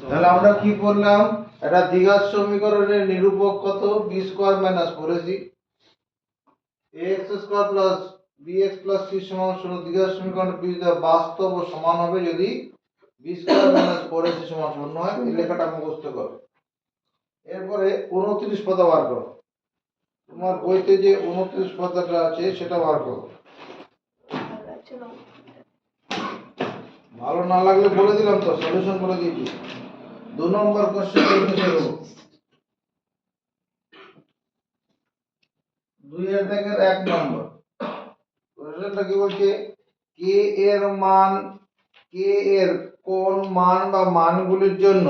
তাহলে আমরা কি বললাম, এটা দ্বিঘাত সমীকরণের নিরূপক কত, B square minus 4ac ax square plus bx plus c সমান 0। দ্বিঘাত সমীকরণের বীজদ্বয় বাস্তব ও সমান হবে যদি বি স্কয়ার মাইনাস 4ac সমান 0 হয়। এই লেখাটা মুখস্থ করো। এরপরে 29 পাতা বার করো। তোমার বইতে যে 29 পাতাটা আছে সেটা বার করো। ভালো না লাগলে বলে দিলাম তো, সলিউশন বলে দিয়েছি। 2 নম্বর কোশ্চেন করতে শুরু। 2 এর দাগের 1 নম্বর কোশ্চেনটা কি বলছে, কে এর মান, কে এর কোন মান বা মানগুলির জন্য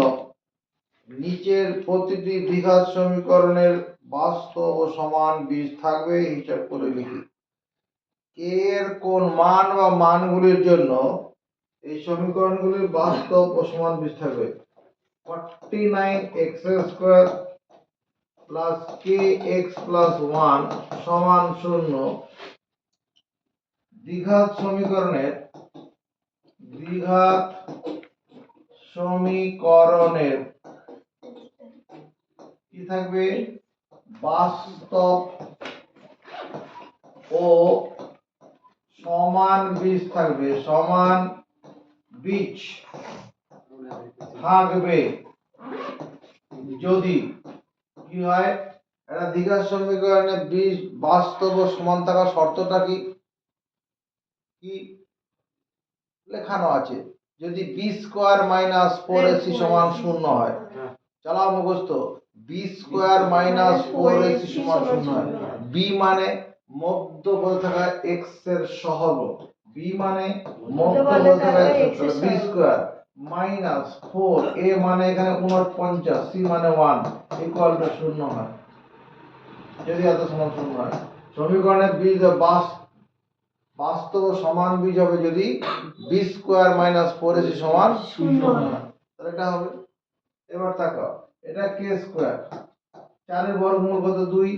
নিচের প্রতিটি দ্বিঘাত সমীকরণের বাস্তব ও সমান বীজ থাকবে হিসাব করে লিখি। কে এর কোন মান বা মানগুলির জন্য এই সমীকরণগুলির বাস্তব ও সমান বীজ থাকবে। 49x square plus kx plus 1 সমান 0 দ্বিঘাত সমীকরণের কি থাকবে, বাস্তব ও সমান বীজ থাকবে, সমান বীজ থাকবে যদি কি হয়, একটা দ্বিঘাত সমীকরণের বীজ বাস্তব ও সমান থাকার শর্তটা কি কি লেখানো আছে, যদি বি স্কয়ার মাইনাস 4ac সমান 0 হয়। চালাও মুখস্থ, বি স্কয়ার মাইনাস 4ac সমান 0 হয়। বি মানে মধ্যপদে থাকা x এর সহগ, বি মানে মধ্যপদে থাকা x, তাহলে বি স্কয়ার মাইনাস 4, a মানে এখানে 49, c মানে 1 ইকুয়াল টু 0 হয়। যদি এত সমান 0 হয়, সমীকরণের বীজ বাস্তব ও সমান বীজ হবে যদি বি স্কয়ার মাইনাস 4ac সমান 0 হয়। তাহলে এটা হবে। এবার তাকাও, এটা কে স্কয়ার, 4 এর বর্গমূল কত 2,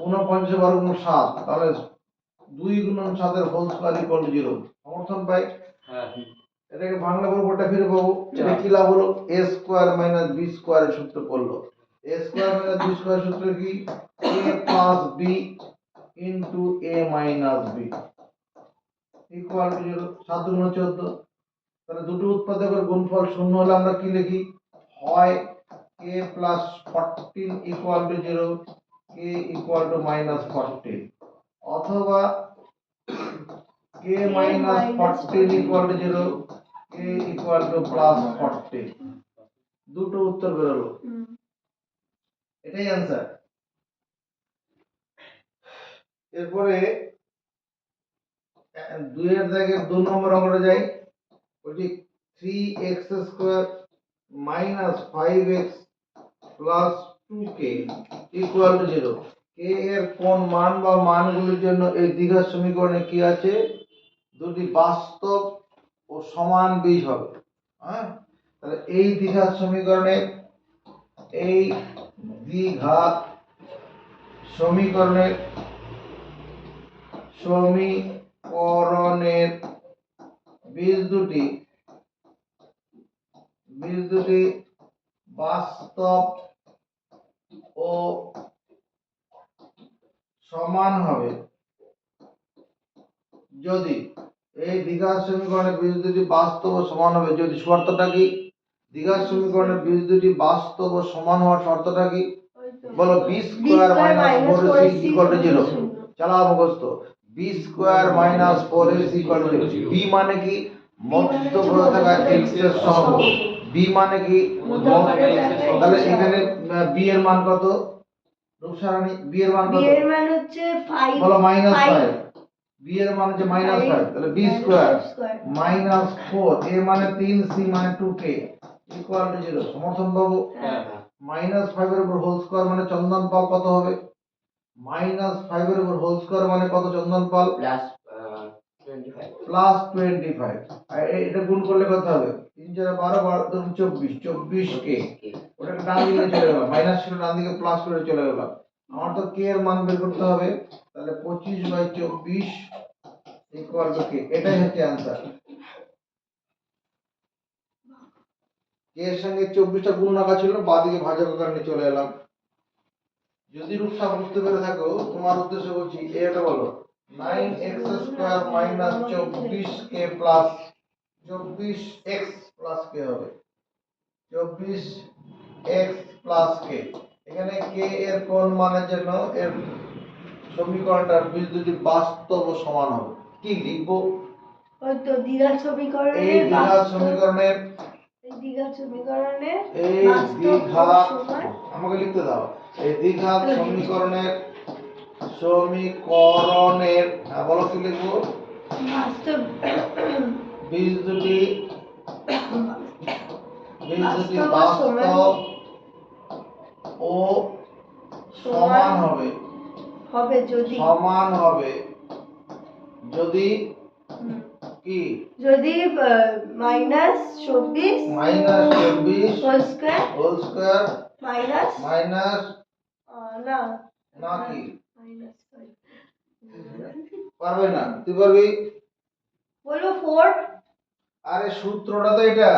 49 এর বর্গমূল 7, তাহলে 2 গুণন 7 এর হোল স্কয়ার ইকুয়াল টু 0। সমর্থন পাই? হ্যাঁ। এটাকে ভাঙলে পুরোটা ফিরে পাবো। এটা কি লাভ হলো, a square minus b square এর সূত্র পড়লো। a square minus b square সূত্র কি, a plus b into a minus b equal to 0। 7 গুণ 14, তাহলে দুটো উৎপাদকের গুণফল 0 হলে আমরা কি লিখি, হয় k plus 14 equal to 0, k equal to minus 14, অথবা k minus 14 equal to 0, k equal to plus 14। দুটো উত্তর বেরোলো, এটাই অ্যান্সার। এরপরে 2 এর দাগের 2 নম্বর অঙ্কটা যাই। বলছি 3x square minus 5x plus 2k equal to 0। k এর কোন মান বা মানগুলির জন্য এই দ্বিঘাত সমীকরণে কি আছে, দুটি বাস্তব ও সমান বীজ হবে। হ্যাঁ, তাহলে এই দ্বিঘাত সমীকরণে সমীকরণের বীজ দুটি বাস্তব ও সমান হবে যদি, এই দ্বিঘাত সমীকরণের বীজ দুটি বাস্তব ও সমান হবে যদি, শর্তটা কি, দ্বিঘাত সমীকরণের বীজ দুটি বাস্তব ও সমান হওয়ার শর্তটা কি, বলো, B square minus 4ac equal to 0। চালাও মুখস্থ, B square minus 4ac equal to 0। B মানে কি, মধ্যপদে থাকা x এর সহগ, বি মানে কি, তাহলে এখানে বি এর মান কত, রূপসারানী, বি এর মান কত, বি এর মান হচ্ছে 5, বলো মাইনাস 5, বি এর মান হচ্ছে মাইনাস 5, তাহলে বি স্কয়ার মাইনাস 4, a মানে 3, c মানে 2k ইকুয়াল টু 0। সমর্থন পাবো? হ্যাঁ। মাইনাস 5 এর উপর হোল স্কয়ার মানে চন্দন পাল কত হবে, মাইনাস 5 এর উপর হোল স্কয়ার মানে কত চন্দন পাল, প্লাস 25। এটা গুণ করলে কত হবে, 3 4 12, 12 3 24, 24k। ওটা ডান দিকে চলে গেল, মাইনাস ছিল ডান দিকে প্লাস করে চলে গেল। আমার তো k এর মান বের করতে হবে, তাহলে 25/24 ইকুয়াল টু k। এটাই হচ্ছে आंसर। কে এর সঙ্গে 24টা গুণ আঁকা ছিল, বাঁদিকে ভাজক আকার নিয়ে চলে এলাম। যদি রূপটা বুঝতে পেরে থাকো, তোমার উদ্দেশ্য বলছি, এটা বলো 9x square minus 24k plus 24x plus k হবে 24x প্লাস k। এখানে k এর কোন মানের জন্য এর সমীকরণটার বীজ দুটি বাস্তব ও সমান হবে। কি লিখবো? ওই তো দ্বিঘাত সমীকরণের এই দ্বিঘাত সমীকরণের এই দ্বিঘাত, আমাকে লিখতে দাও, এই দ্বিঘাত সমীকরণের বলো কি লিখবো? বীজ দুটি বাস্তব ও সমান হবে যদি কি -24 হোল স্কয়ার মাইনাস না কি পারবে না? তুই পারবি? বলো 4। আরে সূত্রটা তো এটা,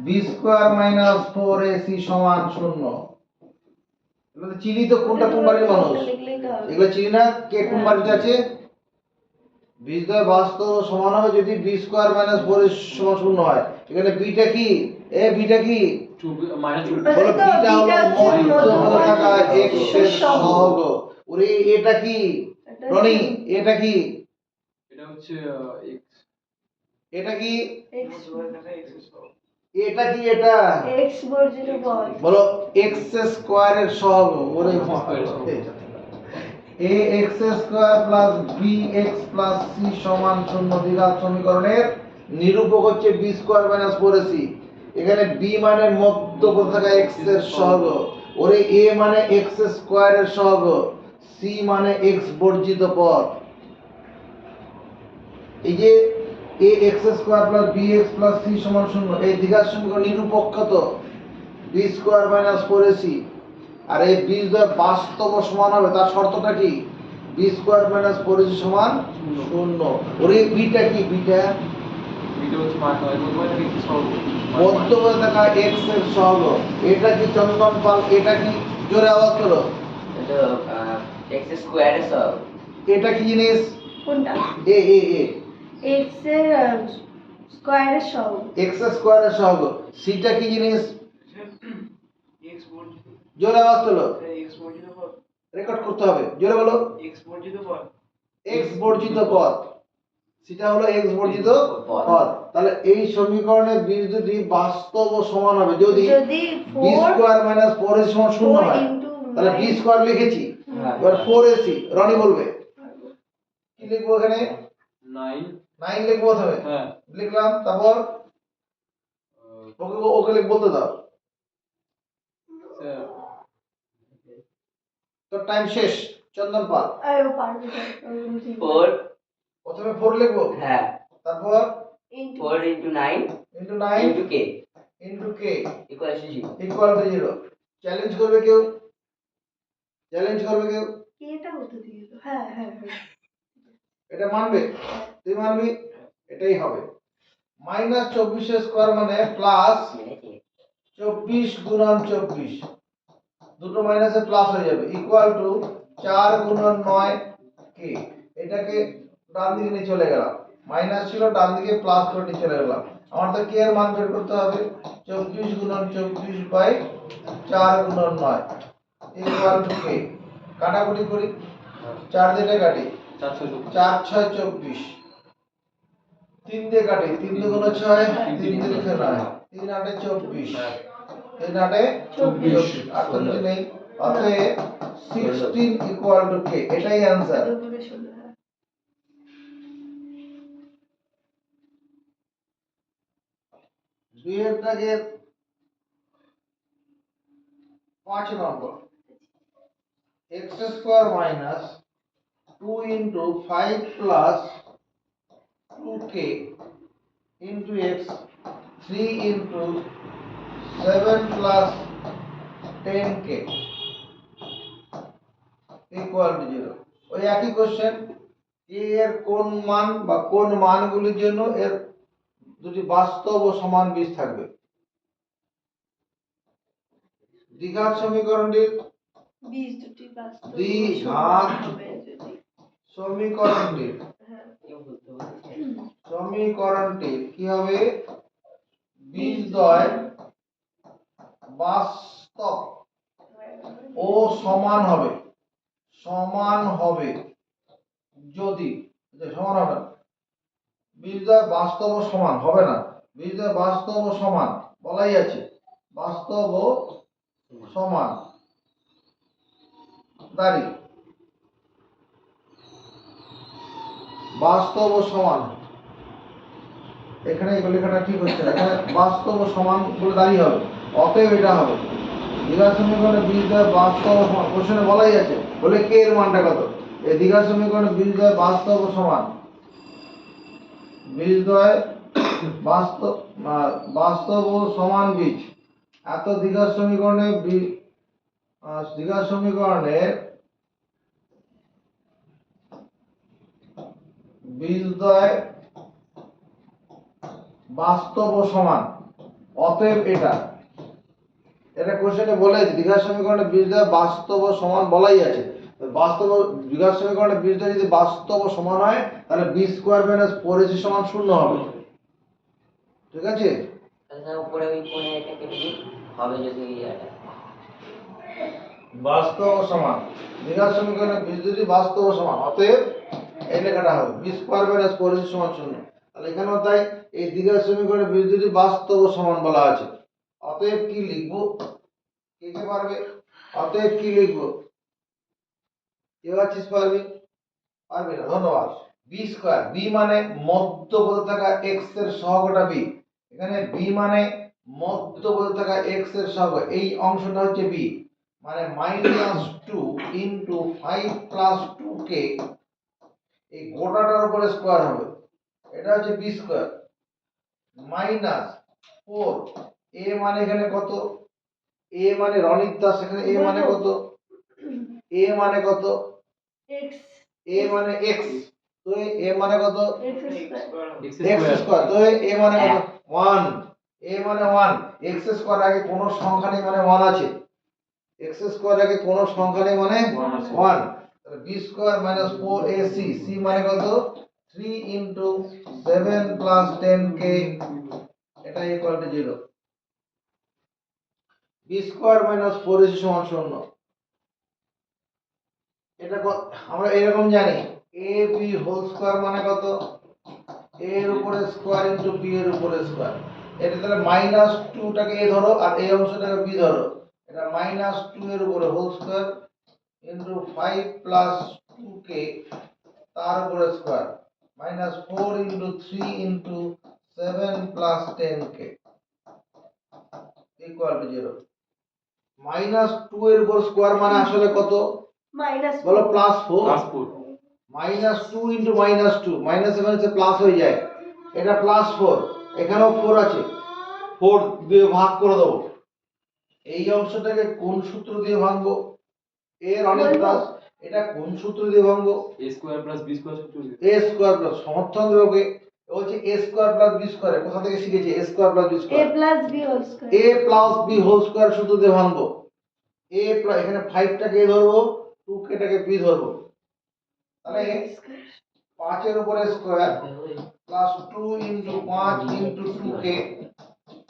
b স্কয়ার মাইনাস 4ac সমান 0। এগুলো চিনি তো, কোনটা কোন বাড়ির মানুষ এগুলো চিনি না, কে কোন বাড়িতে আছে। বীজ দ্বয় বাস্তব ও সমান হবে যদি b স্কয়ার মাইনাস 4ac সমান 0 হয়। এখানে বিটা কি? বিটা কি? বলো বিটা হলো মধ্যবর্তী থাকা x এর সহগ। ওরে এটা কি রনি? এটা কি? এটা হচ্ছে x। এটা কি? x এটা কি? এটা x বর্জিত পদ। বলো x স্কয়ার এর সহগ। ওরে ax square plus bx plus c সমান 0 দ্বিঘাত সমীকরণের নিরূপক হচ্ছে b স্কয়ার মাইনাস 4ac। এখানে b মানে মধ্যবর্তী থাকা x এর সহগ, ওরে a মানে x স্কয়ার এর সহগ, c মানে x বর্জিত পদ। এই যে ax square plus bx plus c সমান 0, এই দ্বিঘাত সমীকরণ নিরূপক কত? b square minus 4ac। আর এই বীজ দ্বয় বাস্তব ও সমান হবে, তার শর্তটা কি? b স্কয়ার মাইনাস 4ac সমান 0। ওরে বিটা কি? বিটা হচ্ছে মধ্যবর্তী থাকা x এর সহগ। এটা কি চন্দন পাল? এটা কি? জোরে আওয়াজ করো। এটা x স্কয়ার এর সহগ। এটা কি জিনিস? কোনটা? এ x এর স্কয়ারের সহগ। x স্কয়ারের সহগ। সিটা কি জিনিস? x বর্জিত। জোরে আওয়াজ তোলো, x বর্জিত পদ। রেকর্ড করতে হবে, জোরে বলো। x বর্জিত পদ। x বর্জিত পদ, সেটা হলো x বর্জিত পদ। তাহলে এই সমীকরণের বীজ দুটি বাস্তব ও সমান হবে যদি b স্কয়ার মাইনাস 4ac সমান 0 হয়। তাহলে b স্কয়ার লিখেছি, এবার 4ac রনি বলবে কি লিখবো? এখানে 9 লিখবো প্রথমে। হ্যাঁ লিখলাম, তারপর ওকে লিখ বলতে দাও। তো টাইম শেষ। চন্দন পাল আরে ও পারবে না। 4 প্রথমে 4 লিখবো, হ্যাঁ তারপর 4 into 9 into 9 into k into k equals to 0 equal to 0। Challenge করবে কেউ? চ্যালেঞ্জ করবে কেউ? কেটা হতে দিয়ে তো। হ্যাঁ হ্যাঁ এটা মানবে? তুই মানবি? এটাই হবে। মাইনাস 24 স্কয়ার মানে প্লাস 24 গুণন 24, দুটো মাইনাসে প্লাস হয়ে যাবে, ইকুয়াল টু 4 গুণন 9 কে। এটাকে ডান দিকে নিয়ে চলে গেলাম, মাইনাস ছিল ডান দিকে প্লাস করে নিয়ে চলে গেলাম। আমার তো কে এর মান বের করতে হবে। 24 গুণন 24 বাই 4 গুণন 9 ইকুয়াল টু কে। কাটাকুটি করি, 4 দিয়ে কাটি, 4 6 24, 3 দিয়ে কাটি, 3 দুগুণ 6, 3 3 9, 3 8 24, 3 8 24, আর তো কিছু নেই। অতএব 16 ইকুয়াল টু কে, এটাই অ্যানসার। দুইয়ের দাগের 5 নম্বর, x square minus 2 into 5 plus 2k into x 3 into 7 plus 10k equal to 0। ওই একই কোশ্চেন, এর কোন মান বা কোন মানগুলির জন্য এর দুটি বাস্তব ও সমান বীজ থাকবে। দ্বিঘাত সমীকরণটির বীজ দুটি বাস্তব ও দ্বিঘাত সমান হবে যদি সমীকরণটির হ্যাঁ সমীকরণটির কি হবে? বীজদ্বয় বাস্তব ও সমান হবে যদি সমান হবে না, বীজদ্বয় বাস্তব ও সমান হবে না, বীজদ্বয় বাস্তব ও সমান বলাই আছে, বাস্তব ও সমান দাঁড়ি বাস্তব ও সমান, এখানে এই লেখাটা ঠিক হচ্ছে না, এখানে বাস্তব ও সমান বলে দাঁড়িয়ে হবে, অতএব এটা হবে দ্বিঘাত সমীকরণে বীজদ্বয় বাস্তব ও সমান। কোশ্চেনে বলাই আছে, বলে কে এর মানটা কত? এই দ্বিঘাত সমীকরণে বীজদ্বয় বাস্তব ও সমান, বীজদ্বয় বাস্তব ও সমান বীজ। এত দ্বিঘাত সমীকরণে দ্বিঘাত সমীকরণের বীজদ্বয় বাস্তব ও সমান, অতএব এটা কোশ্চেনে বলেছে দ্বিঘাত সমীকরণে বীজদ্বয় বাস্তব ও সমান বলাই আছে। দ্বিঘাত সমীকরণে বীজদ্বয় যদি বাস্তব ও সমান হয় তাহলে বি স্কোয়ার মাইনাস 4ac সমান 0 হবে। ঠিক আছে, তাহলে স্যার উপরে ওই কোণে এটা কেটে দিই, হবে যদি এটা বাস্তব ও সমান দ্বিঘাত সমীকরণে বীজদ্বয় বাস্তব ও সমান, অতএব এই লেখাটা হবে বি স্কোয়ার মাইনাস 4ac সমান 0। তাহলে এখানেও তাই, এই দ্বিঘাত সমীকরণে বীজদ্বয় বাস্তব ও সমান বলা আছে, অতএব কি লিখবো? কে কে পারবে? অতএব কি লিখবো? কেউ আছিস পারবি? পারবি না, ধন্যবাদ। বি স্কোয়ার, বি মানে মধ্যপদে থাকা এক্স এর সহগটা বি, এখানে বি মানে মধ্যপদে থাকা এক্স এর সহগ, এই অংশটা হচ্ছে বি, মানে -2 ইন্টু 5 প্লাস 2k, এই গোটাটার উপরে স্কোয়ার হবে, এটা হচ্ছে বি স্কোয়ার, মাইনাস 4 এ মানে এখানে কত? এ মানে রনিত দাস, এখানে এ মানে কত? এ মানে কত? এক্স এ মানে এক্স, তো এ মানে কত? এক্স স্কয়ার এক্স স্কয়ার, তো এ মানে কত? 1, এ মানে 1, এক্স স্কয়ার আগে কোনো সংখ্যা নেই মানে 1 আছে, এক্স স্কয়ার আগে কোনো সংখ্যা নেই মানে 1, তাহলে B square minus 4ac, C মানে কত? 3 ইনটু 7 প্লাস 10k, এটা equal to 0। B square minus 4ac সমান 0। এটা আমরা এরকম জানি, এ বি হোল স্কয়ার মানে কত? a এর উপরে স্কয়ার ইনটু b এর উপরে স্কয়ার। এটা তাহলে -2 টাকে a ধরো আর এই অংশটাকে b ধরো, এটা -2 এর উপরে whole square into 5 plus 2k তার উপরে square, -4 into 3 into 7 plus 10k equal to 0। -2 এর উপর স্কয়ার মানে আসলে কত? মাইনাস বলো +4, -2 ইনটু -2, মাইনাস এখানে হচ্ছে প্লাস হয়ে যায়, এটা +4, এখানেও 4 আছে, 4 দিয়ে ভাগ করে দেবো। এই অংশটাকে কোন সূত্র দিয়ে ভাঙবো? এর অনেক প্লাস, এটা কোন সূত্র দিয়ে ভাঙবো? a square plus b square সূত্র দিয়ে। a স্কয়ার প্লাস সমর্থন দেবো, বলছে a square plus b square, কোথা থেকে শিখেছি? a square plus b a square, plus b whole square a plus b whole square সূত্র দিয়ে ভাঙবো। a প্লাস, এখানে 5 টাকে a ধরবো, 2k টাকে b ধরবো, তাহলে 5 এর উপরে square plus 2 into 5 into 2k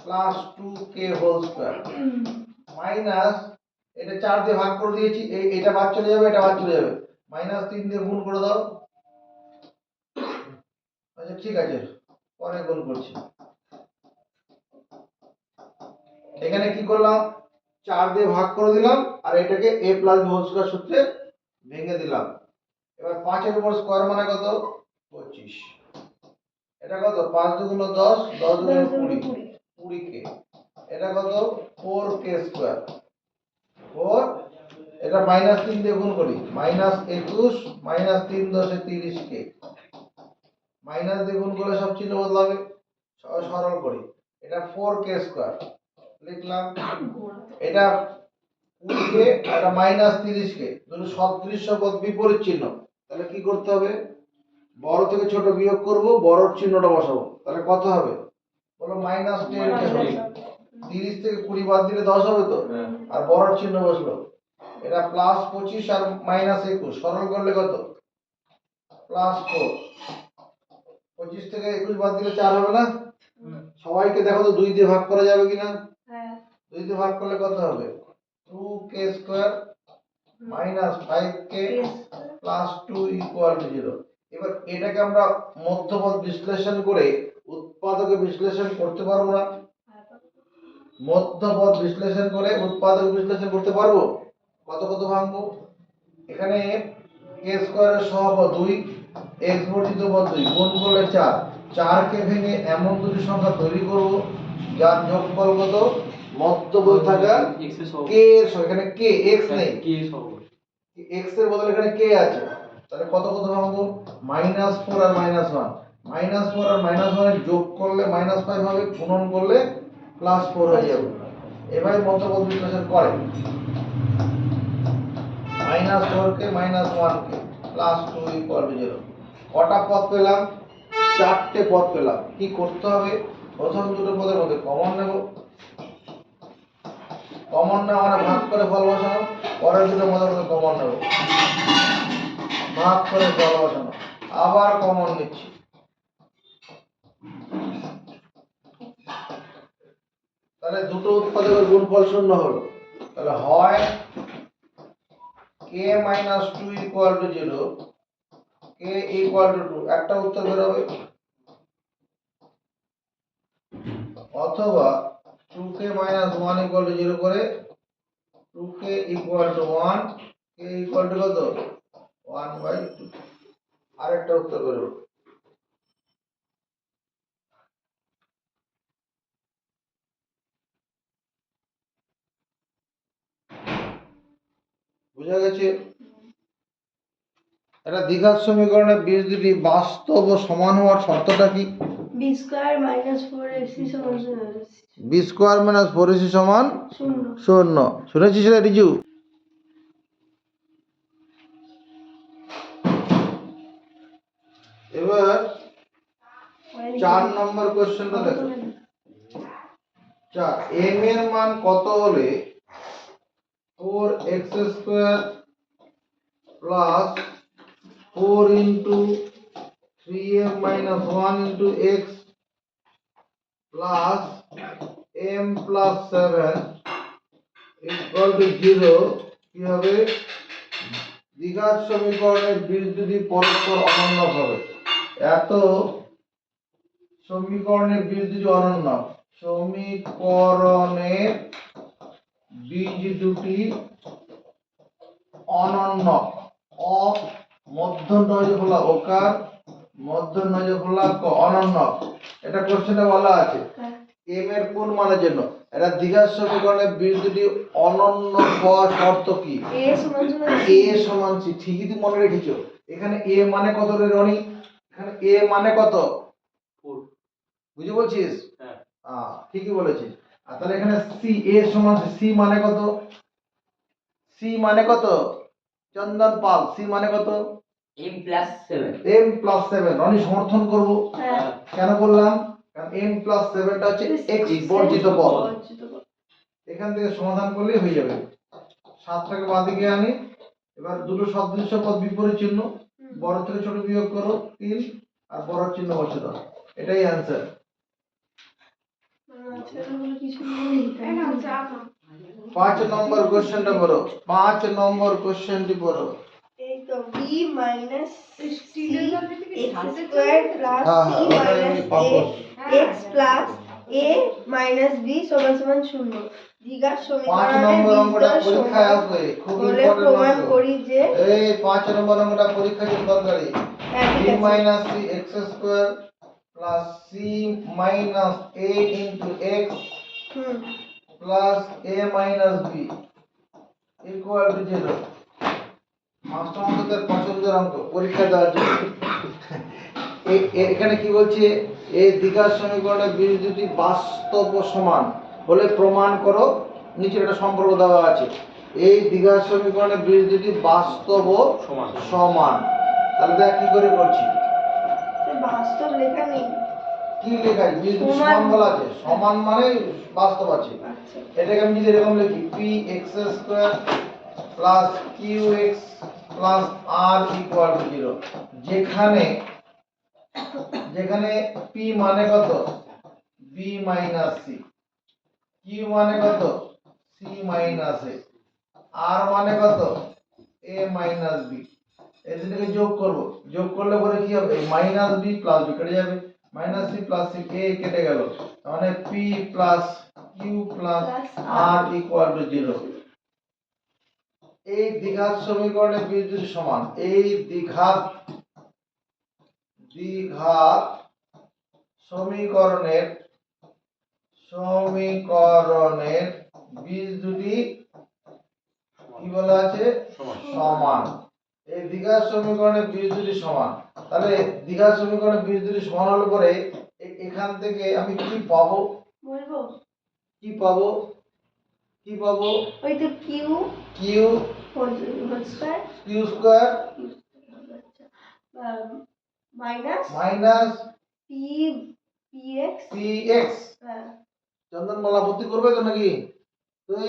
plus 2k whole square minus, এটা 4 দিয়ে ভাগ করে দিয়েছি, এটা বাদ চলে যাবে, এটা বাদ চলে যাবে, -3 দিয়ে গুণ করে দাও। আচ্ছা ঠিক আছে, পরে গুণ করছি। এখানে কি করলাম? 4 দিয়ে ভাগ করে দিলাম আর এটাকে a plus b whole square সূত্রে ভেঙে দিলাম। এবার 5 এর উপর স্কয়ার মানে কত? 25। এটা কত? 5 দুগুণ 10, 10 দুগুণ 20, 20k। এটা কত? 4k স্কয়ার, 4, এটা -3 দিয়ে গুণ করি, -21, -3 10 30k, মাইনাস দিয়ে গুণ করলে সব চিহ্ন বদলাবে, সরল করি, এটা 4k স্কয়ার লিখলাম, এটা 20k আর এটা -30k, দুটো সদৃশ্য পদ বিপরীত চিহ্ন, তাহলে কি করতে হবে? বড় থেকে ছোট বিয়োগ করব, বড়র চিহ্নটা বসাবো, তাহলে কত হবে? বলো -10k হবে, 30 থেকে 20 বাদ দিলে 10 হবে তো, আর বড় চিহ্ন বসলো। এটা প্লাস 25 আর মাইনাস 21, সরল করলে কত? প্লাস 4। 25 থেকে 21 বাদ দিলে 4 হবে না? সবাইকে দেখো তো 2 দিয়ে ভাগ করা যাবে কিনা? হ্যাঁ 2 দিয়ে ভাগ করলে কত হবে? 2k square minus 5k plus 2 equal to 0। এবার এটাকে আমরা মধ্যপদ বিশ্লেষণ করে উৎপাদকে বিশ্লেষণ করতে পারবো না? মধ্যপদ বিশ্লেষণ করে উৎপাদক বিশ্লেষণ করতে পারবো? কত কত ভাঙবো? এখানে k স্কয়ারের সহগ 2, x বর্ধিত পদ 2 গুণ করলে 4। 4 কে ভেঙে এমন দুটি সংখ্যা তৈরি করব যার যোগফল কত? মধ্যপদ থাকা x এর সহগ k এর সহগ, এখানে k x নেই, k এর সহগ x এর বদলে এখানে k আছে। তাহলে কত কত ভাঙবো? -4 আর -1। -4 আর -1 এর যোগ করলে -5 হবে, গুণন করলে +4 হয়ে যাবে। এভাবে মধ্যপদ বিশ্লেষণ করে। -4 কে -1 কে +2 ইকুয়াল টু 0। কটা পদ পেলাম? 4টে পদ পেলাম। কি করতে হবে? প্রথম দুটো পদের মধ্যে কমন নেব, কমন নেওয়া মানে ভাগ করে ফল বসানো। পরের দুটো মধ্যে কমন নেব, ভাগ করে ফল বসানো, আবার কমন নিচ্ছি। তাহলে দুটো উৎপাদকের গুণফল 0 হলো। তাহলে হয় k - 2 equal to 0, k equal to 2, একটা উত্তর বের হবে। অথবা 2k - 1 ইকুয়াল টু 0 করে 2k equal to 1, k equal to কত? 1/2। আরেকটা উত্তর বের হবে। বুঝা গেছে? এটা দ্বিঘাত সমীকরণের বীজ দুটি বাস্তব ও সমান হওয়ার শর্তটা কি? b স্কয়ার মাইনাস 4ac সমান 0। বি স্কোয়ার মাইনাস 4ac সমান 0। শুনেছিস রে রিজু? এবার 4 নম্বর কোশ্চেনটা দেখো। 4, m এর মান কত হলে 4x square plus 4 into 3m minus 1 into x plus m plus 7 equal to 0 কি হবে? দ্বিঘাত সমীকরণের বীজ দুটি পরস্পর অনন্য হবে। এত সমীকরণের বীজ দুটি অনন্য, সমীকরণের বীজ দুটি অনন্য। অ মধ্যনয় হলো ওকার, মধ্যনয় হলো ক, অনন্য। এটা কোশ্চেনে বলা আছে m এর কোন মানের জন্য। এটা দ্বিঘাত সমীকরণের বীজ দুটি অনন্য হওয়ার শর্ত কি? a সমান a সমান c। ঠিকই তুই মনে রেখেছো। এখানে a মানে কত রে রনি? এখানে a মানে কত? 4 বুঝে বলছিস? হ্যাঁ ঠিকই বলেছিস। আর তাহলে এখানে c, a সমান c মানে কত? c মানে কত? চন্দন পাল, c মানে কত? m plus 7। m plus 7। Roni সমর্থন করব। হ্যাঁ কেন বললাম? কারণ m প্লাস 7টা হচ্ছে x বর্জিত পদ। এখান থেকে সমাধান করলেই হয়ে যাবে। 7টাকে বাঁদিকে আনি। এবার দুটো সদৃশ্য পদ বিপরীত চিহ্ন, বড় থেকে ছোট বিয়োগ করো 3 আর বড় চিহ্ন বসে দাও। এটাই অ্যানসার। সেটা হলো কিছু নেই তাই না? 5 নম্বর কোশ্চেনটা পড়ো। 5 নম্বর কোশ্চেনটি পড়ো। এই তো b minus x square plus c minus a x plus a minus b সমান সমান 0। দ্বিঘাত 5 সমীকরণের নম্বর অঙ্কটা বীজদ্বয় পরীক্ষায় সমান আসবে, খুব হলে ইম্পর্টেন্ট প্রমাণ অঙ্ক। করি যে এই 5 নম্বর অঙ্কটা পরীক্ষার জন্য দরকারি। হ্যাঁ, b ঠিক আছে। Minus c x square plus c minus a into x plus a minus b equal to 0। মাস্টার মশাইদের পছন্দের অঙ্ক পরীক্ষা দেওয়ার জন্য। এখানে কি বলছে? এই দ্বিঘাত সমীকরণের বীজ দুটি বাস্তব ও সমান হলে প্রমাণ করো। নিচে একটা সম্পর্ক দেওয়া আছে। এই দ্বিঘাত সমীকরণের বীজ দুটি বাস্তব ও সমান। তাহলে দেখ কি করে করছি। বাস্তব লেখা নেই। কি লেখাই বীজ দুটি সমান। সমান বলা আছে, সমান মানে বাস্তব আছে। আচ্ছা এটাকে আমি যদি এরকম লিখি P X square plus Q X plus R equal to 0, যেখানে যেখানে পি মানে কত বি মাইনাস সি, কিউ মানে কত সি মাইনাস এ, আর মানে কত এ মাইনাস বি। এই দুটোকে যোগ করব, যোগ করলে পরে কি হবে মাইনাস বি প্লাস বি কেটে যাবে, মাইনাস সি প্লাস সি এ কেটে গেল, মানে P plus Q plus R equal to 0। এই দ্বিঘাত সমীকরণের বীজ দুটি সমান, এই দ্বিঘাত সমীকরণের বীজ দুটি কি বলা আছে সমান। এই দ্বিঘাত সমীকরণের বীজ দুটি সমান, তাহলে দ্বিঘাত সমীকরণের বীজ দুটি সমান হলে পরে এখান থেকে আমি কি পাবো, বলবো কি পাবো, কি পাবো ওই তো Q Q whole square Q square minus minus P P X P X. Chandanmala আপত্তি করবে তো নাকি? তুই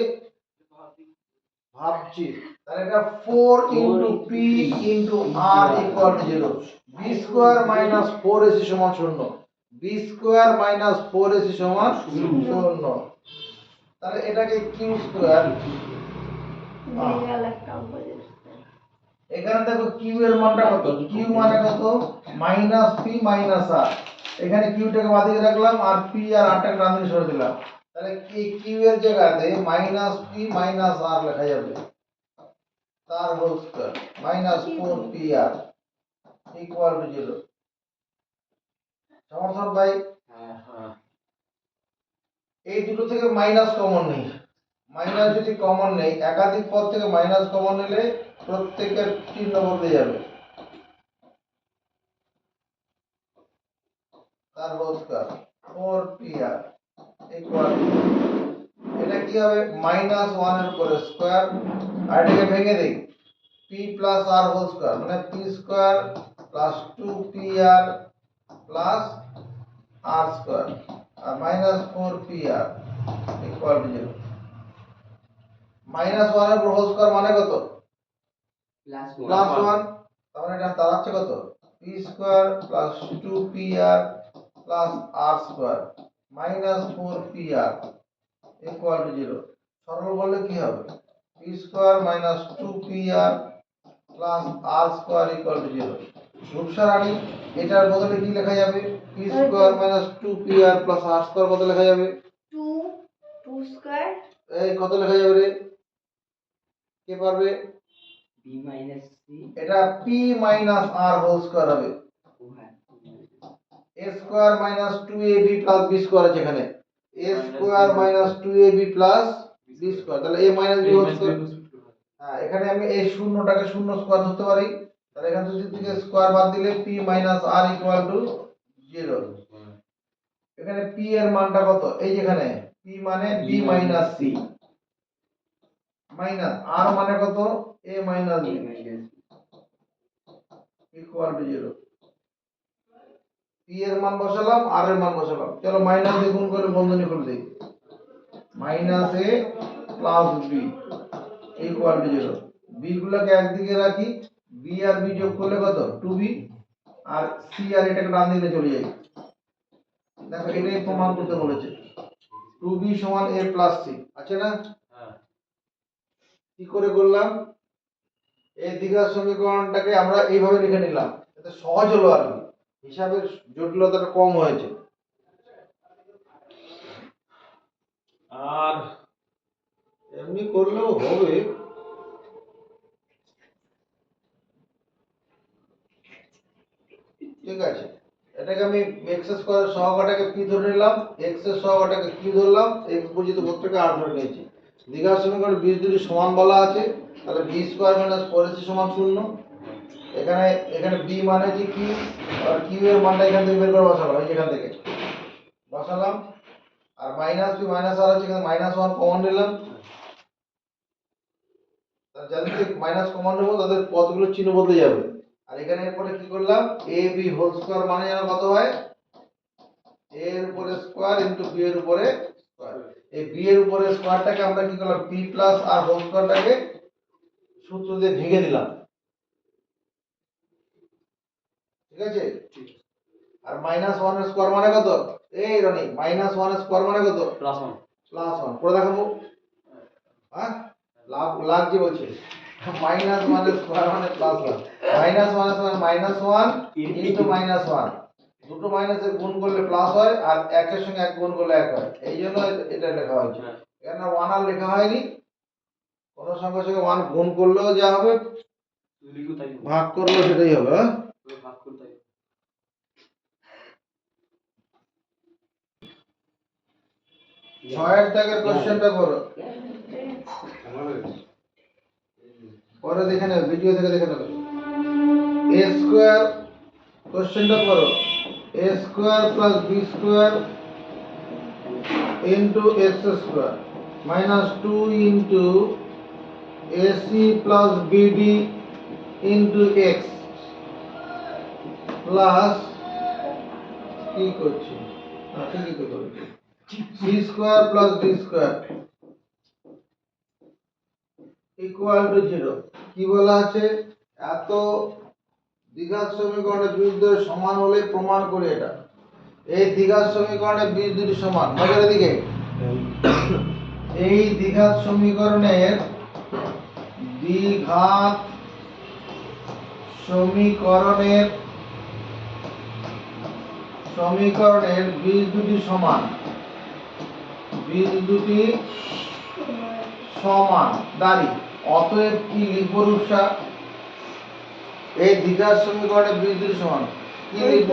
ভাবছি তাহলে এটা 4 into P into R equal to 0, B square minus 4ac সমান 0, বি স্কয়ার মাইনাস 4ac সমান 0। তাহলে এটাকে কিউ স্কয়ার, এখানে দেখো কিউ এর মানটা কত, কিউ মানে কত মাইনাস পি মাইনাস আর, এখানে কিউটাকে বাদিকে রাখলাম আর পি আর আরটাকে ডান দিকে সরিয়ে দিলাম, তাহলে কি কিউ এর জায়গাতে মাইনাস পি মাইনাস আর লেখা যাবে, তার whole square minus 4 P R equal to 0। সমর্থন ভাই? এই দুটো থেকে মাইনাস কমন নেই, মাইনাস যদি কমন নেই, একাধিক পদ থেকে মাইনাস কমন নিলে প্রত্যেকের চিহ্ন বদলে যাবে, তার হোল স্কয়ার 4pr ইকুয়াল, এটা কি হবে মাইনাস 1 এর উপরে স্কয়ার, আর এটাকে ভেঙে দেই p plus r whole square মানে p square plus 2pr plus r square আর minus 4pr equal to 0। Minus 1 এর উপর হোল স্কয়ার মানে কত প্লাস প্লাস 1, তাহলে এটা দাঁড়াচ্ছে কত p square plus 2pr plus r square minus 4pr equal to 0। সরল করলে কি হবে p square minus 2pr plus r square equal to 0। রূপসারানী এটার বদলে কি লেখা যাবে p square minus 2pr plus r square কত লেখা যাবে 2 স্কয়ার, এই কত লেখা যাবে রে, কে পারবে? বি মাইনাস সি, এটা p minus r whole square হবে, a square minus 2ab plus b square আছে এখানে, a square minus 2ab plus b square, তাহলে a minus b whole square. হ্যাঁ, এখানে আমি এই শূন্যটাকে শূন্য স্কয়ার ধরতে পারি, তাহলে এখান থেকে স্কয়ার বাদ দিলে p minus r equal to 0। এখানে p এর মানটা কত, এই যেখানে p মানে b minus c minus r মানে কত a minus b equal to 0। p এর মান বসালাম, r এর মান বসালাম, চলো মাইনাস দিয়ে গুণ করে বন্ধনী খুলে দেই, minus a plus b equal to 0। b গুলোকে একদিকে রাখি, b আর b যোগ করলে কত 2b, আর c আর এটাকে ডান দিকে চলে যাই, দেখো এটাই প্রমাণ করতে বলেছে 2b সমান a প্লাস c আছে না। কি করে করলাম, এই দ্বিঘাত সমীকরণটাকে আমরা এইভাবে লিখে নিলাম, এটা সহজ হলো আর কি, হিসাবের জটিলতাটা কম হয়েছে। আর এমনি করলেও হবে, ঠিক আছে। এটাকে আমি x স্কয়ার সহগটাকে p ধরে নিলাম, x এর সহগটাকে q ধরলাম, x বুঝিত পত্রকে r ধরে নিয়েছি। দ্বিঘাত সমীকরণের বীজ দুটি সমান বলা আছে, তাহলে b স্কয়ার মাইনাস 4ac সমান 0। এখানে এখানে b মানে হচ্ছে q, আর q এর মানটা এখান থেকে বের করে বসালাম, এই যেখান থেকে বসালাম, আর মাইনাস p মাইনাস r আছে, এখানে মাইনাস 1 কমন নিলাম, তাহলে যাদের থেকে মাইনাস কমন নেব তাদের পদগুলো চিহ্ন বদলে যাবে। আর এখানে এরপরে কি করলাম ab হোল স্কয়ার মানে যেন কত হয় a এর উপরে স্কয়ার ইনটু b এর উপরে স্কয়ার। এই b এর উপরে স্কয়ারটাকে আমরা কি করলাম p প্লাস আর হোল স্কয়ারটাকে সূত্র দিয়ে ভেঙে দিলাম, ঠিক আছে। আর মাইনাস 1 এর স্কয়ার মানে কত? এই রনি, মাইনাস 1 এর স্কয়ার মানে কত? প্লাস 1 প্লাস 1 করে দেখাবো। হ্যাঁ, লাভ লাগছে বলছে। মাইনাস 1 এর স্কয়ার মানে প্লাস 1, মাইনাস 1 এর স্কয়ার মাইনাস 1 ইনটু মাইনাস 1, দুটো মাইনাসের গুণ করলে প্লাস হয় আর একের সঙ্গে এক গুণ করলে এক হয়, এই জন্য এটা লেখা হয়েছে। এখানে 1 আর লেখা হয়নি, কোন সংখ্যার সঙ্গে 1 গুণ করলেও যা হবে লিখো তাই ভাগ করলেও সেটাই হবে। হ্যাঁ, ভাগ করতে হবে। 6 দাগের কোশ্চেনটা করো, পরে দেখে নেবে, ভিডিও থেকে দেখে নেবে। a স্কয়ার কোশ্চেনটা করো, a square plus b square into x square minus 2 into ac plus bd into x plus কি করছি না ঠিকই তো করছি c square plus d square equal to 0। কি বলা আছে? এত দ্বিঘাত সমীকরণের বীজ দুটি সমান হলে প্রমাণ করে এটা। এই দ্বিঘাত সমীকরণের বীজ দুটি সমান, নজরের দিকে। এই দ্বিঘাত সমীকরণের সমীকরণের বীজ দুটি সমান, বীজ দুটি সমান দাঁড়ি। অতএব কি লিখব রূপসা? এই দ্বিঘাত সমীকরণের বীজ দুটি সমান, কি লিখব?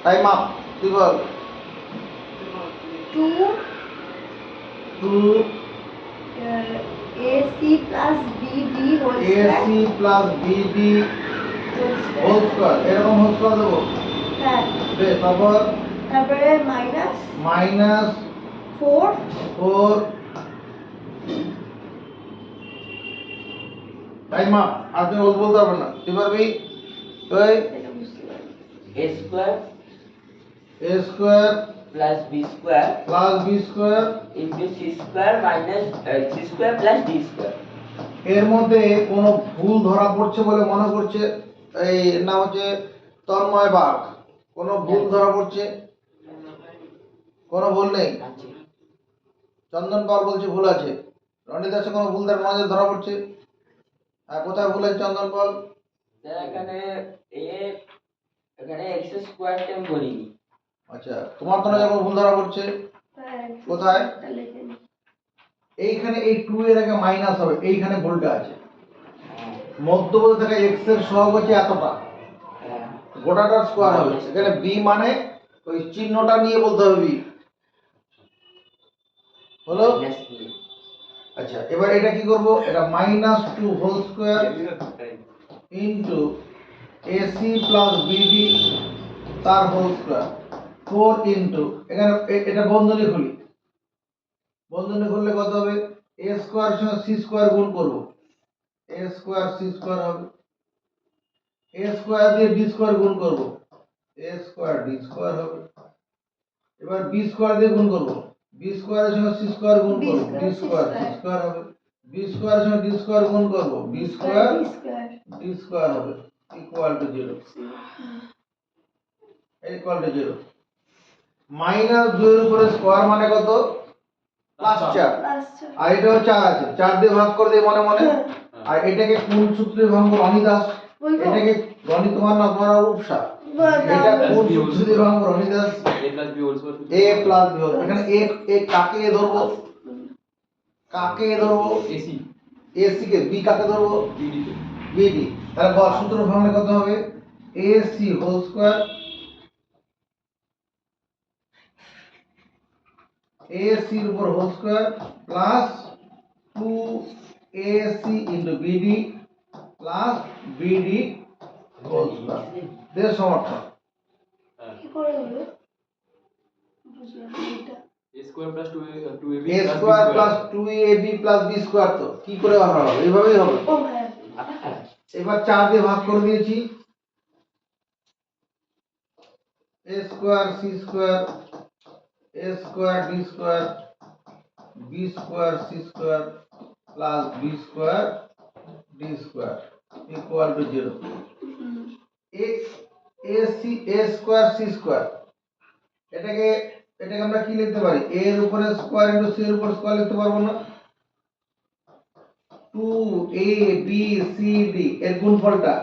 টাইম আপ, তুই বল। 2 2 ac plus bd whole ac square plus bd whole whole square। Square, এরকম হোল স্কয়ার দেবো। হ্যাঁ, তারপরে মাইনাস 4 4 টাইম আপ। আর তুই হোল বলতে পারবে না, তুই পারবি? তো এটা বুঝতে পারি। a square a square plus b square plus b square, into c square minus c square plus d square. এর মধ্যে কোনো ভুল ধরা পড়ছে বলে মনে করছে, এই এর নাম হচ্ছে তন্ময় বাগ। কোনো ভুল ধরা পড়ছে? কোনো ভুল নেই। আছে চন্দন পাল বলছে ভুল আছে। রণিত দাসে কোনো ভুল ধরা পড়ছে? আর কোথায় ভুল আছে চন্দন পাল? স্যার এখানে x স্কয়ার টাইম বলিনি। আচ্ছা, তোমার তো না যখন ভুল ধরা পড়ছে হ্যাঁ, কোথায়? এটা লিখে নি। এইখানে এই 2 এর আগে মাইনাস হবে, এইখানে ভুলটা আছে। মধ্যবর্তী থেকে x এর সহগ হচ্ছে এতটা, হ্যাঁ গোটাটার স্কয়ার হবে। এখানে b মানে ওই চিহ্নটা নিয়ে বলতে হবে b, হলো? Minus b। আচ্ছা, এবার এটা কি করব? এটা minus 2 whole square into ac plus bd তার হোল স্কয়ার 4 ইনটু, এখানে এটা বন্ধনী খুলি, বন্ধনী খুললে কত হবে? a স্কয়ার সঙ্গে c স্কয়ার গুণ করব, a স্কয়ার c স্কয়ার হবে। a স্কয়ার দিয়ে b স্কয়ার গুণ করব, a স্কয়ার d স্কয়ার হবে। এবার b স্কয়ার দিয়ে গুণ করব, b স্কয়ারের সঙ্গে c স্কয়ার গুণ করব, d স্কয়ার c স্কয়ার হবে। b স্কয়ারের সঙ্গে d স্কয়ার গুণ করব, b square d square d square হবে, equal to 0, equal to 0। Minus 2 এর উপরে স্কয়ার মানে কত? প্লাস 4। প্লাস আর এটাও 4 আছে, 4 দিয়ে ভাগ করে দিয়ে মনে মনে। আর এটাকে কোন সূত্রে ভাগ করব? রনি দাস। বলবো? এটাকে রনি তোমার না তোমার রূপসা। এটা কোন সূত্রে দিয়ে ভাগ করব? Roni Das. a plus b whole square a plus b হবে। এখানে a কাকে ধরবো? কাকে ধরবো? ac ac কে। b কাকে ধরবো? bd তে bd। তাহলে বল সূত্র ভাঙলে কত হবে? ac হোল স্কয়ার, ac এর উপর whole square plus 2ac into bd plus bd whole square দের সমর্থন। কি করে হলো? বুঝলাম না এটা। a square plus 2ab a square plus 2ab plus b square, তো কি করে ভাগ হবে? এইভাবেই হবে। ও হ্যাঁ, এবার 4 দিয়ে ভাগ করে দিয়েছি, a square c square a square d square b square c square plus b square d square equal to 0। a square c square এটাকে আমরা কি লিখতে পারি? a এর উপরে স্কয়ার ইনটু c এর উপর স্কয়ার লিখতে পারবো না? 2ab cd এর গুণফলটা,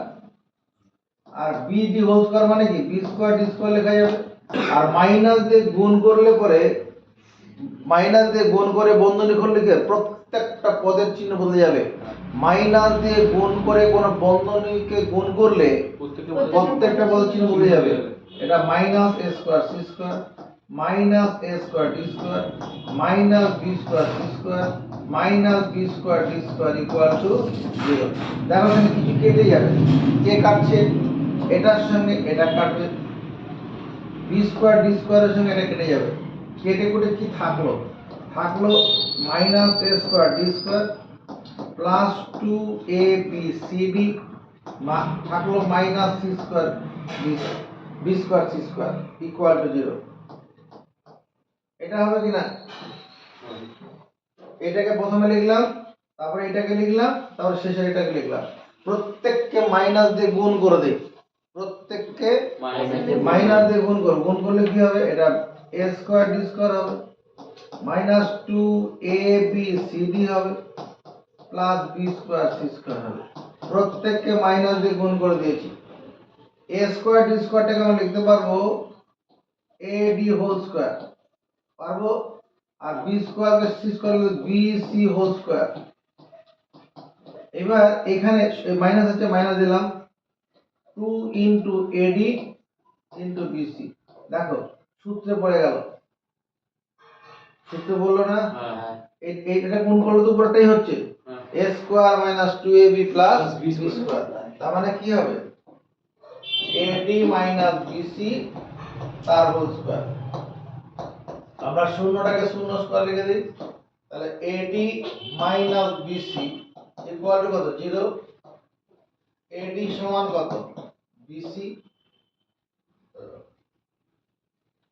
আর bd হোল স্কয়ার মানে কি b স্কয়ার d স্কয়ার লেখা যাবে। আর মাইনাস দিয়ে গুণ করলে পরে, মাইনাস দিয়ে গুণ করে বন্ধনী খুললে কি প্রত্যেকটা পদের চিহ্ন বদলে যাবে। মাইনাস দিয়ে গুণ করে কোন বন্ধনীকে গুণ করলে প্রত্যেকটা পদের চিহ্ন বদলে যাবে। এটা minus a square c square minus a square d square minus b square c square minus b square d square equal to 0। দেখো এখানে কিছু কেটে যাবে, কে কাটছে? এটার সঙ্গে এটা কাটবে, b স্কয়ার d স্কয়ারের সঙ্গে এটা কেটে যাবে। কেটে কুটে কি থাকলো? থাকলো minus a square d square plus 2abcd থাকলো minus c square b square c square equal to 0। এটা হবে কি না? এটাকে প্রথমে লিখলাম, তারপরে এটাকে লিখলাম, তারপরে শেষে এটাকে লিখলাম। প্রত্যেককে মাইনাস দিয়ে গুণ করে দেই, প্রত্যেককে মাইনাস দিয়ে গুণ করব। গুণ করলে কি হবে? এটা a স্কয়ার d স্কয়ার হবে মাইনাস 2abcd হবে plus b square c square হবে। প্রত্যেককে মাইনাস দিয়ে গুণ করে দিয়েছি। a স্কয়ার d স্কয়ারটাকে আমরা লিখতে পারবো ad হোল স্কয়ার পারবো, আর b স্কয়ার কে c স্কয়ার হলো bc হোল স্কয়ার। এবার এখানে মাইনাস আছে, মাইনাস দিলাম 2 ইনটু ad ইনটু bc। দেখো সূত্রে পড়ে গেল, সূত্রে বললো না? এটা গুণ করলে তো পুরোটাই হচ্ছে a square minus 2ab plus b square. তার মানে কি হবে? ad মাইনাস bc তার হোল স্কয়ার। আমরা শূন্যটাকে শূন্য স্কয়ার লিখে দিই, তাহলে ad minus bc equal to কত? 0। ad সমান কত? bc।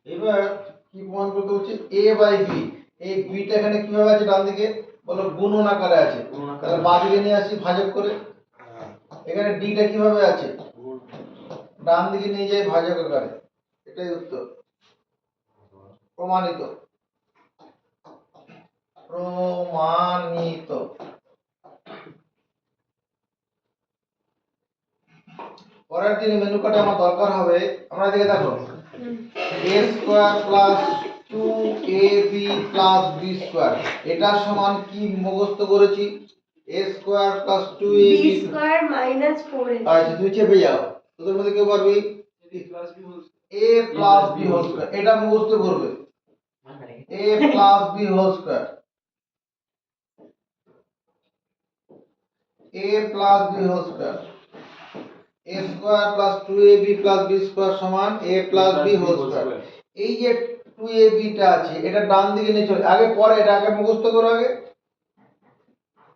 এবার কি প্রমাণ করতে হচ্ছে? a বাই b, এই b টা এখানে কিভাবে আছে? ডান দিকে বলো গুণন আকারে আছে, তাহলে বাঁ দিকে নিয়ে আসি ভাজক করে। এখানে d টা কিভাবে আছে? ডান দিকে নিয়ে যাই ভাজক আকারে। এটাই উত্তর, প্রমাণিত। প্রমাণিত। পরের দিন মেনু কার্ডে আমার দরকার হবে, আমরা এদিকে দেখো a square plus 2ab plus b square এটা সমান কি মুখস্থ করেছি? a square plus 2ab b square minus 4ac। আচ্ছা তুই চেপে যাও, তোদের মধ্যে কেউ পারবি? a plus b whole a plus b whole square এটা মুখস্থ করবে। a plus b whole square, a plus b whole square, a square plus 2ab plus b square সমান a plus b whole square. এই যে 2ab টা আছে এটা ডান দিকে নিয়ে চলে, আগে পরে এটা আগে মুখস্থ করো। আগে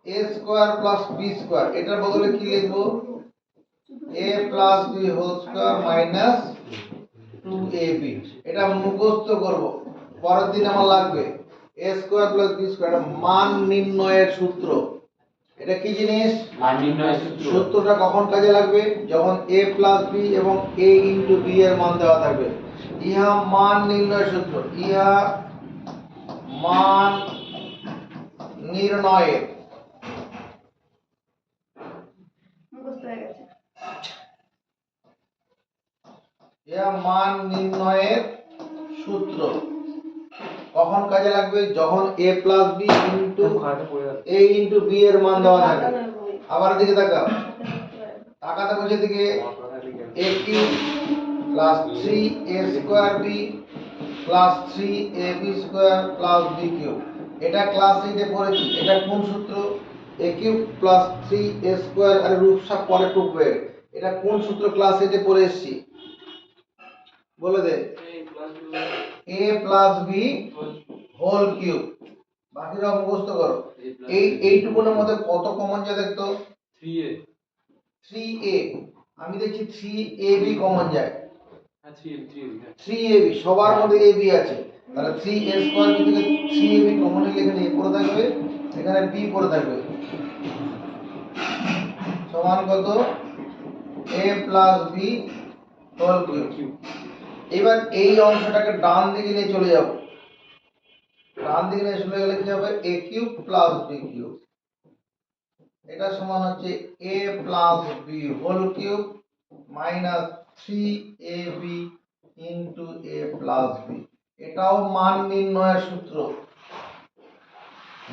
a square plus b square এটার বদলে কি লিখবো? a plus b whole square minus 2ab। এটা মুখস্থ করব, পরের দিন আমার লাগবে a square plus b square মান নির্ণয়ের সূত্র। এটা কি জিনিস? মান নির্ণয়ের সূত্র। সূত্রটা কখন কাজে লাগবে? যখন a প্লাস b এবং a ইনটু b এর মান দেওয়া থাকবে। ইহা মান নির্ণয়ের সূত্র, ইহা মান নির্ণয়ের, মুখস্থ হয়ে গেছে। ইহা মান নির্ণয়ের সূত্র। কখন কাজে লাগবে? যখন a প্লাস b ইনটু খাতা পড়ে যাচ্ছে। a ইনটু b এর মান দেওয়া থাকে। আবার দিকে তাকাও, তাকাতে বলছে দিকে a cube plus 3a square b plus 3ab square plus b cube. এটা ক্লাস 8 এ পড়েছি। এটা কোন সূত্র? a cube plus 3a square, আর রূপসা পরে টুকবে। এটা কোন সূত্র ক্লাস 8 এ পড়ে এসেছি? বলে দে। a plus b whole cube. বাকিরা মুখস্থ করো। এইটুকুনের মধ্যে কত কমন যায় দেখতো? 3a 3a। আমি দেখছি 3ab কমন যায়। হ্যাঁ 3a 3a 3ab সবার মধ্যে ab আছে, তাহলে 3a স্কয়ার বি থেকে 3ab কমন নিলে এখানে a পড়ে থাকবে, এখানে b পড়ে থাকবে, সমান কত a plus b whole cube. এবার এই অংশটাকে ডান দিকে নিয়ে চলে যাব, ডান দিকে নিয়ে চলে গেলে কি হবে a cube plus b cube, এটা সমান হচ্ছে a plus b whole cube minus 3ab into a plus b। এটাও মান নির্ণয়ের সূত্র,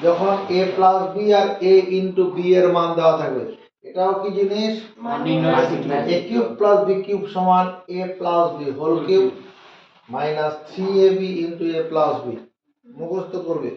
যখন a প্লাস b আর a ইন্টু b এর মান দেওয়া থাকবে, এটাও কি জিনিস মান নির্ণয় নির্ণয়। a cube plus b cube সমান a plus b whole cube minus 3ab into a plus b, মুখস্থ করবে।